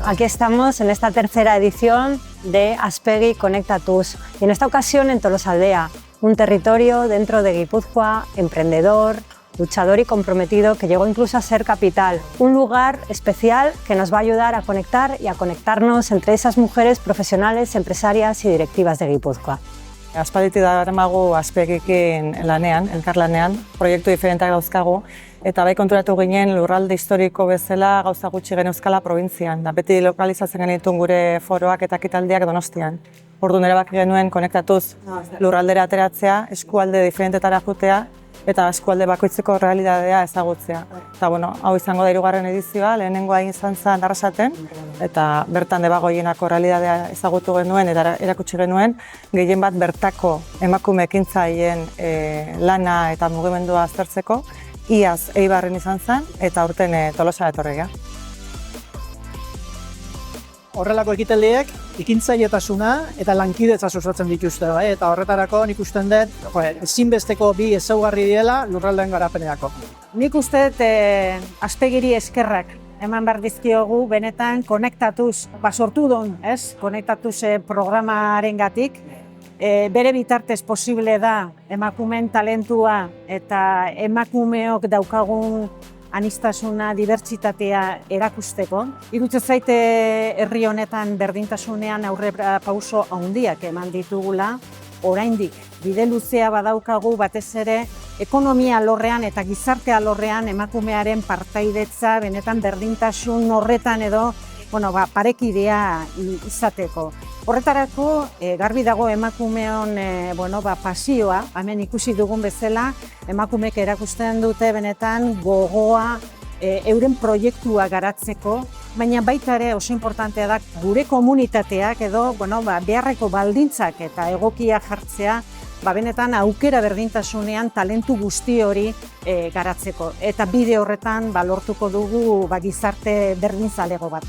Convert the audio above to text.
Aquí estamos en esta tercera edición de Aspegi Conectatus y en esta ocasión en Tolosaldea, un territorio dentro de Guipúzcoa, emprendedor, luchador y comprometido que llegó incluso a ser capital, un lugar especial que nos va a ayudar a conectar y a conectarnos entre esas mujeres profesionales, empresarias y directivas de Guipúzcoa. Aspalditik daramagu Aspegikin lanean, elkarlanean, proiektu diferenteak dauzkagu, eta bai konturatu ginen lurralde historiko bezala gauza gutxi geneuzkala probintzian, da beti lokalizatzen genituen gure foroak eta ekitaldiak Donostian. Orduan erabaki genuen konektatuz lurraldera ateratzea, eskualde diferentetara joatea, eta eskualde bakoitzeko realitatea ezagutzea. Eta hau izango da 3. edizioa, lehenengoa izan zen Arrasaten, eta bertan debagoienako realitatea ezagutu genuen eta erakutsi genuen, gehien bat bertako emakume ekintzaileen lana eta mugimendua aztertzeko, iaz Eibarren izan zen, eta aurten Tolosa etorri. Horrelako ekitaldiek ekintzailetasuna eta lankidetza sustatzen dituzte, eta horretarako nik uste dut ezinbesteko bi ezaugarri diela lurraldeen garapenerako. Nik uste dut Aspegiri eskerrak eman behar dizkiogu benetan konektatuz, sortu duen, konektatuz programarengatik. Bere bitartez posible da emakumeen talentua eta emakumeok daukagun anistasuna, dibertsitatea erakusteko. Iruditzen zaite herri honetan berdintasunean aurrera pauso handiak eman ditugula, oraindik bide luzea badaukagu batez ere ekonomia alorrean eta gizarte alorrean emakumearen partaidetza benetan berdintasun horretan edo parekidea izateko. Horretarako garbi dago emakumeon pasioa, hemen ikusi dugun bezala, emakumeek erakusten dute benetan gogoa euren proiektua garatzeko, baina baita ere oso importantea da gure komunitateak edo beharreko baldintzak eta egokia jartzea, benetan aukera berdintasunean talentu guzti hori garatzeko. Eta bide horretan lortuko dugu gizarte berdinzalego bat.